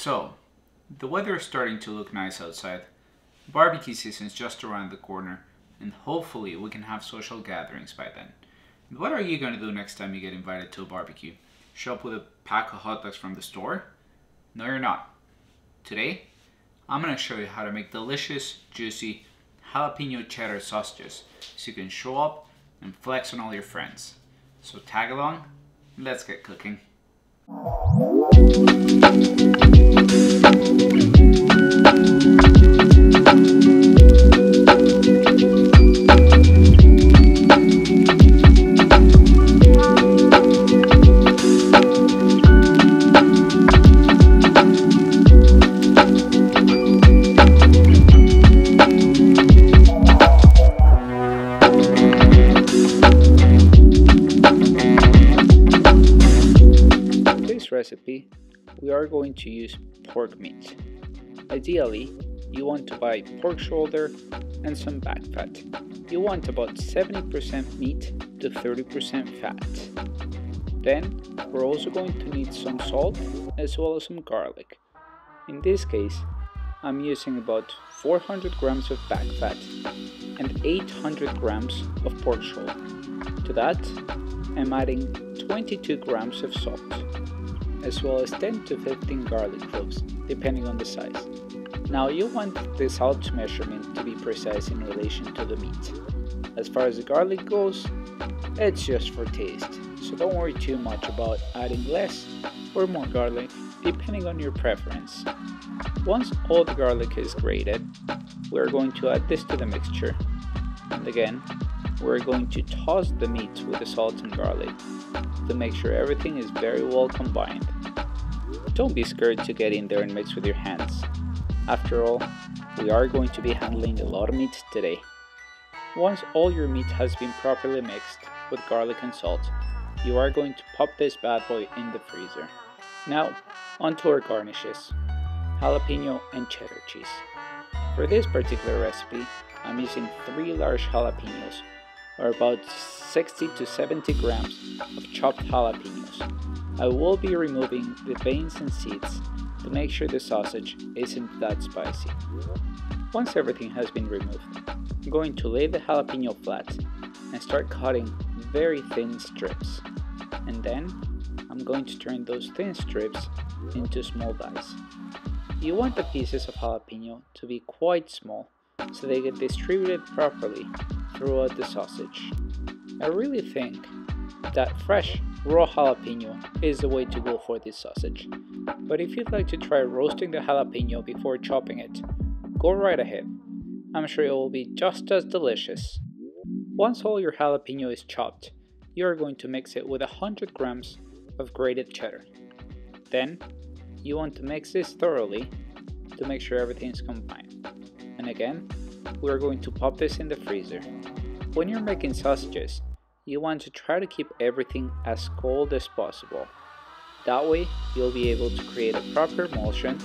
So, the weather is starting to look nice outside. Barbecue season is just around the corner, and hopefully we can have social gatherings by then. And what are you going to do next time you get invited to a barbecue? Show up with a pack of hot dogs from the store? No, you're not. Today, I'm going to show you how to make delicious, juicy jalapeno-cheddar sausages so you can show up and flex on all your friends. So tag along, and let's get cooking. Recipe, we are going to use pork meat. Ideally, you want to buy pork shoulder and some back fat. You want about 70% meat to 30% fat. Then, we're also going to need some salt as well as some garlic. In this case, I'm using about 400 grams of back fat and 800 grams of pork shoulder. To that, I'm adding 22 grams of salt, as well as 10 to 15 garlic cloves, depending on the size. Now you want the salt measurement to be precise in relation to the meat. As far as the garlic goes, it's just for taste, so don't worry too much about adding less or more garlic, depending on your preference. Once all the garlic is grated, we're going to add this to the mixture. And again, we're going to toss the meat with the salt and garlic to make sure everything is very well combined. Don't be scared to get in there and mix with your hands. After all, we are going to be handling a lot of meat today. Once all your meat has been properly mixed with garlic and salt, you are going to pop this bad boy in the freezer. Now, onto our garnishes: jalapeno and cheddar cheese. For this particular recipe, I'm using 3 large jalapenos, or about 60 to 70 grams of chopped jalapenos. I will be removing the veins and seeds to make sure the sausage isn't that spicy. Once everything has been removed, I'm going to lay the jalapeno flat and start cutting very thin strips. And then, I'm going to turn those thin strips into small dice. You want the pieces of jalapeno to be quite small, so they get distributed properly throughout the sausage. I really think that fresh raw jalapeno is the way to go for this sausage, but if you'd like to try roasting the jalapeno before chopping it, go right ahead. I'm sure it will be just as delicious. Once all your jalapeno is chopped, you are going to mix it with 100 grams of grated cheddar. Then, you want to mix this thoroughly to make sure everything is combined. And again, we are going to pop this in the freezer. When you're making sausages, you want to try to keep everything as cold as possible. That way, you'll be able to create a proper emulsion,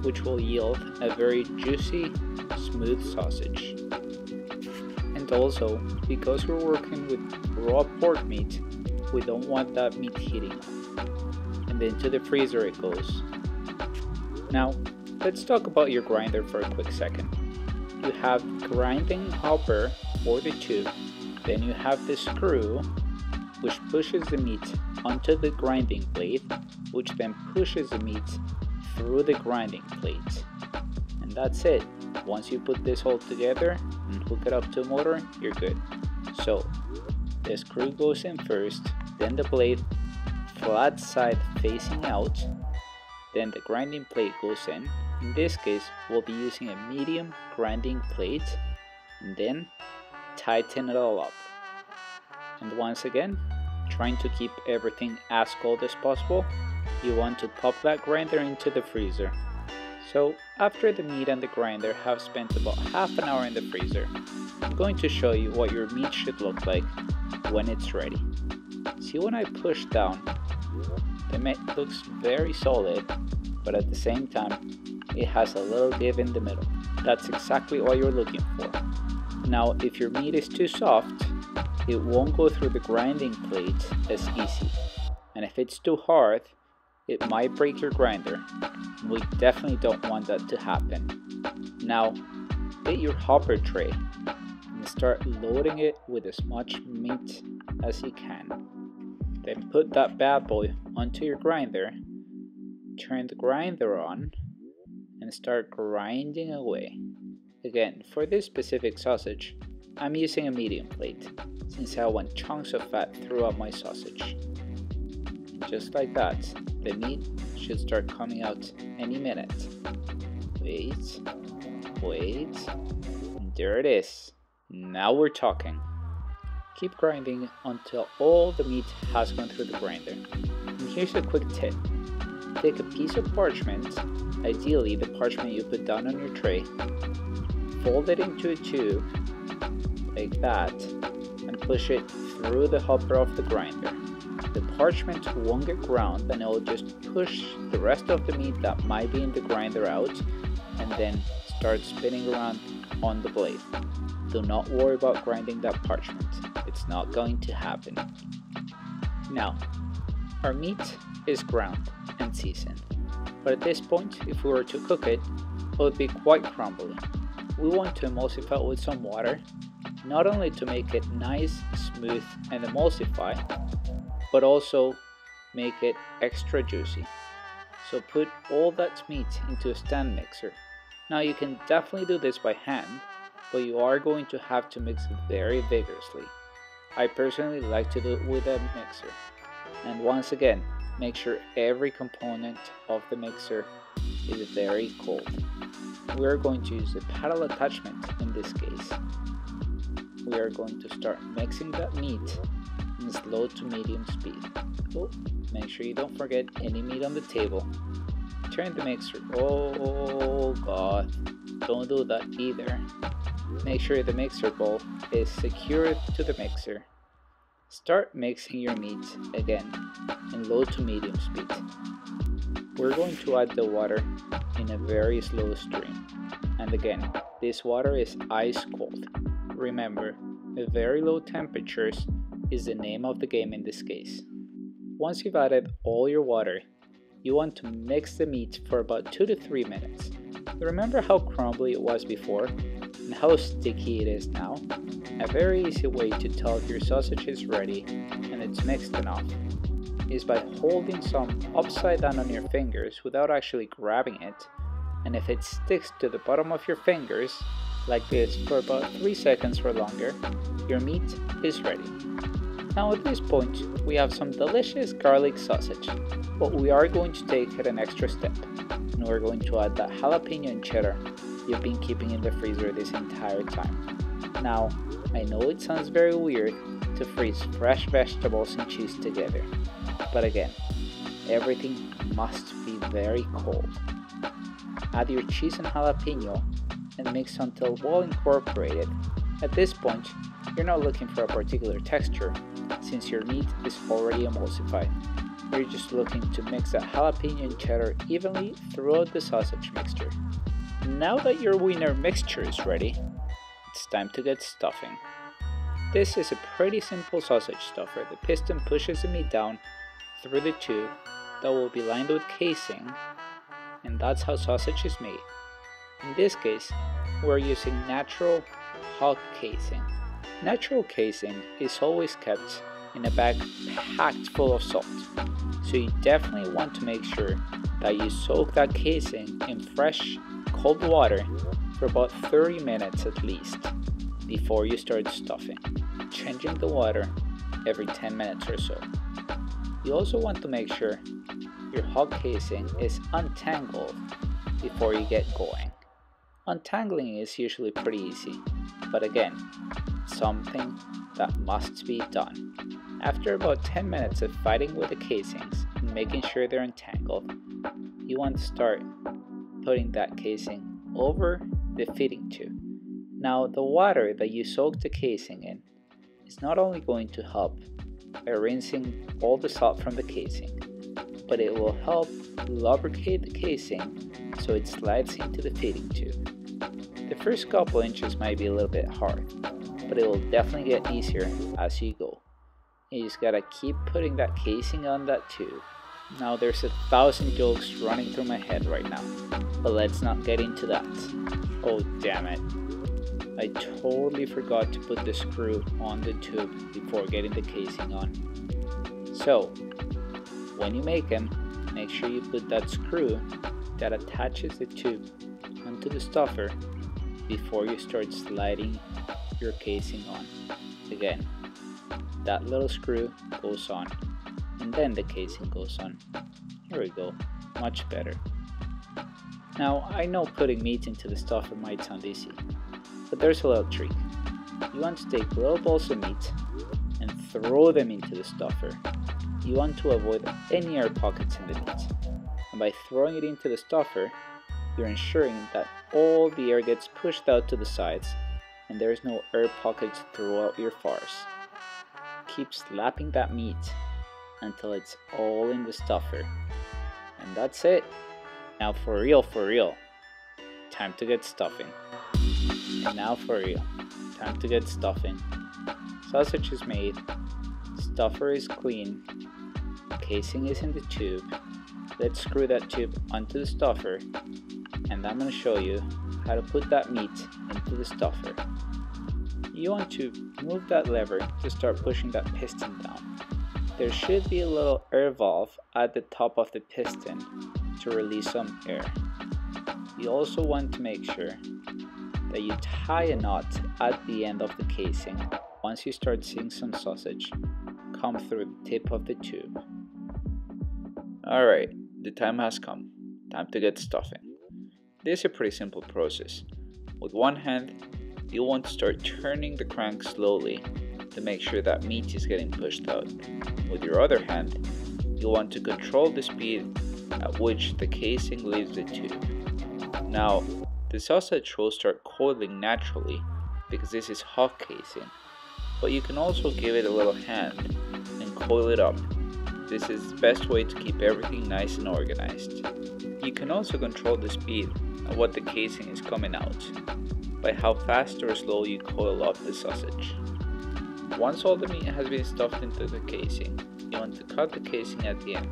which will yield a very juicy, smooth sausage. And also, because we're working with raw pork meat, we don't want that meat heating up. And then to the freezer it goes. Now, let's talk about your grinder for a quick second. You have grinding hopper or the tube, then you have the screw which pushes the meat onto the grinding plate, which then pushes the meat through the grinding plate. And that's it. Once you put this all together and hook it up to a motor, you're good. So, the screw goes in first, then the blade flat side facing out, then the grinding plate goes in. In this case, we'll be using a medium grinding plate, and then tighten it all up. And once again, trying to keep everything as cold as possible, you want to pop that grinder into the freezer. So after the meat and the grinder have spent about half an hour in the freezer, I'm going to show you what your meat should look like when it's ready. See, when I push down, the meat looks very solid, but at the same time, it has a little give in the middle. That's exactly what you're looking for. Now, if your meat is too soft, it won't go through the grinding plate as easy. And if it's too hard, it might break your grinder. We definitely don't want that to happen. Now, get your hopper tray and start loading it with as much meat as you can. Then put that bad boy onto your grinder, turn the grinder on, and start grinding away. Again, for this specific sausage, I'm using a medium plate since I want chunks of fat throughout my sausage. Just like that, the meat should start coming out any minute. Wait, and there it is. Now we're talking. Keep grinding until all the meat has gone through the grinder. And here's a quick tip. Take a piece of parchment, ideally the parchment you put down on your tray, fold it into a tube, like that, and push it through the hopper of the grinder. The parchment won't get ground and it will just push the rest of the meat that might be in the grinder out and then start spinning around on the blade. Do not worry about grinding that parchment. It's not going to happen. Now, our meat is ground and seasoned, but at this point, if we were to cook it, it would be quite crumbly. We want to emulsify it with some water, not only to make it nice, smooth, and emulsify, but also make it extra juicy. So put all that meat into a stand mixer. Now you can definitely do this by hand, but you are going to have to mix it very vigorously. I personally like to do it with a mixer. And once again, make sure every component of the mixer is very cold. We are going to use the paddle attachment in this case. We are going to start mixing that meat in slow to medium speed. Oh, make sure you don't forget any meat on the table. Turn the mixer. Oh god, don't do that either. Make sure the mixer bowl is secured to the mixer. Start mixing your meat again in low to medium speed. We're going to add the water in a very slow stream. And again, this water is ice cold. Remember, very low temperatures is the name of the game in this case. Once you've added all your water, you want to mix the meat for about 2 to 3 minutes. Remember how crumbly it was before and how sticky it is now? A very easy way to tell if your sausage is ready and it's mixed enough is by holding some upside down on your fingers without actually grabbing it, and if it sticks to the bottom of your fingers like this for about 3 seconds or longer, your meat is ready. Now at this point, we have some delicious garlic sausage, but we are going to take it an extra step, and we're going to add that jalapeno and cheddar you've been keeping in the freezer this entire time. Now, I know it sounds very weird to freeze fresh vegetables and cheese together, but again, everything must be very cold. Add your cheese and jalapeno and mix until well incorporated. At this point, you're not looking for a particular texture since your meat is already emulsified. You're just looking to mix that jalapeno and cheddar evenly throughout the sausage mixture. Now that your wiener mixture is ready, it's time to get stuffing. This is a pretty simple sausage stuffer. The piston pushes the meat down through the tube that will be lined with casing, and that's how sausage is made. In this case, we're using natural hog casing. Natural casing is always kept in a bag packed full of salt, so you definitely want to make sure that you soak that casing in fresh, cold water for about 30 minutes at least before you start stuffing, changing the water every 10 minutes or so. You also want to make sure your hog casing is untangled before you get going. Untangling is usually pretty easy, but again, something that must be done. After about 10 minutes of fighting with the casings and making sure they're entangled, you want to start putting that casing over the feeding tube. Now, the water that you soak the casing in is not only going to help by rinsing all the salt from the casing, but it will help lubricate the casing so it slides into the feeding tube. The first couple inches might be a little bit hard, but it will definitely get easier as you go. You just gotta keep putting that casing on that tube Now there's 1,000 jokes running through my head right now, but let's not get into that. Oh damn it. I totally forgot to put the screw on the tube before getting the casing on. So, when you make them, make sure you put that screw that attaches the tube onto the stuffer before you start sliding your casing on. Again, that little screw goes on, and then the casing goes on. Here we go, much better. Now, I know putting meat into the stuffer might sound easy, but there's a little trick. You want to take little balls of meat and throw them into the stuffer. You want to avoid any air pockets in the meat. And by throwing it into the stuffer, you're ensuring that all the air gets pushed out to the sides and there's no air pockets throughout your farce. Keep slapping that meat until it's all in the stuffer. And that's it. Now for real, time to get stuffing. And now for real, time to get stuffing. Sausage is made, stuffer is clean, casing is in the tube. Let's screw that tube onto the stuffer, and I'm going to show you how to put that meat into the stuffer. You want to move that lever to start pushing that piston down. There should be a little air valve at the top of the piston to release some air. You also want to make sure that you tie a knot at the end of the casing once you start seeing some sausage come through the tip of the tube. Alright, the time has come. Time to get stuffing. This is a pretty simple process. With one hand, you want to start turning the crank slowly to make sure that meat is getting pushed out. With your other hand, you want to control the speed at which the casing leaves the tube. Now, the sausage will start coiling naturally because this is hot casing, but you can also give it a little hand and coil it up. This is the best way to keep everything nice and organized. You can also control the speed at what the casing is coming out by how fast or slow you coil up the sausage. Once all the meat has been stuffed into the casing, you want to cut the casing at the end,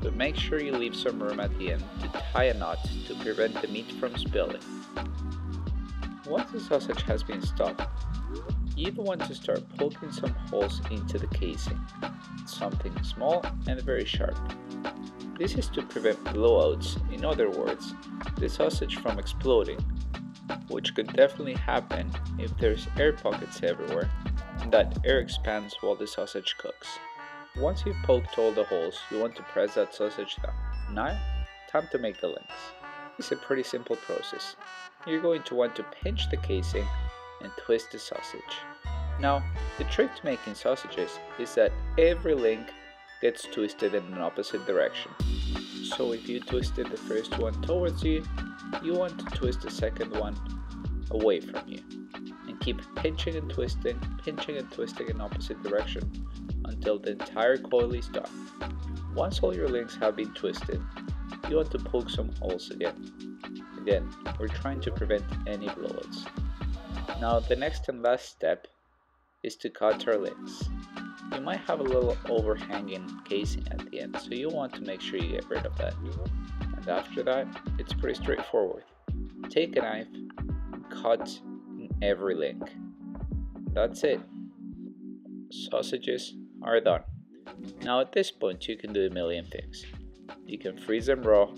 but make sure you leave some room at the end to tie a knot to prevent the meat from spilling. Once the sausage has been stuffed, you even want to start poking some holes into the casing, something small and very sharp. This is to prevent blowouts, in other words, the sausage from exploding, which could definitely happen if there's air pockets everywhere and that air expands while the sausage cooks. Once you've poked all the holes, you want to press that sausage down. Now, time to make the links. It's a pretty simple process. You're going to want to pinch the casing and twist the sausage. Now, the trick to making sausages is that every link gets twisted in an opposite direction. So if you twisted the first one towards you, you want to twist the second one away from you. And keep pinching and twisting in opposite direction until the entire coil is done. Once all your links have been twisted, you want to poke some holes again. Again, we're trying to prevent any blowouts. Now the next and last step is to cut our links. You might have a little overhanging casing at the end, so you want to make sure you get rid of that. And after that, it's pretty straightforward. Take a knife and cut in every link. That's it. Sausages are done. Now at this point you can do a million things. You can freeze them raw,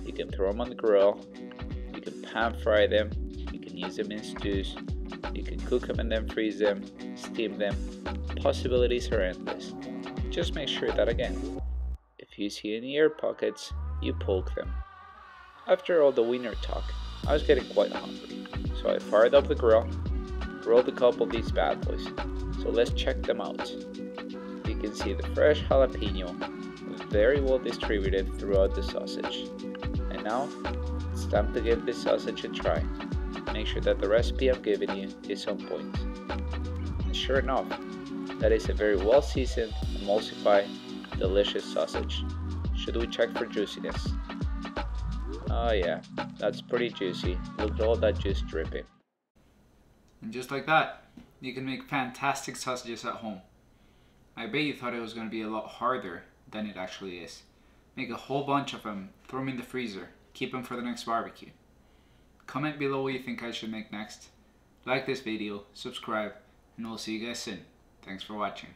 you can throw them on the grill, you can pan fry them, you can use them in stews, you can cook them and then freeze them, steam them. Possibilities are endless. Just make sure that again, if you see any air pockets, you poke them. After all the wiener talk, I was getting quite hungry, so I fired up the grill, grilled a couple of these bad boys. So let's check them out. You can see the fresh jalapeno very well distributed throughout the sausage. And now, it's time to give this sausage a try. Make sure that the recipe I've given you is on point. And sure enough, that is a very well seasoned, emulsified, delicious sausage. Should we check for juiciness? Oh yeah, that's pretty juicy. Look at all that juice dripping. And just like that, you can make fantastic sausages at home. I bet you thought it was going to be a lot harder than it actually is. Make a whole bunch of them, throw them in the freezer, keep them for the next barbecue. Comment below what you think I should make next. Like this video, subscribe, and we'll see you guys soon. Thanks for watching.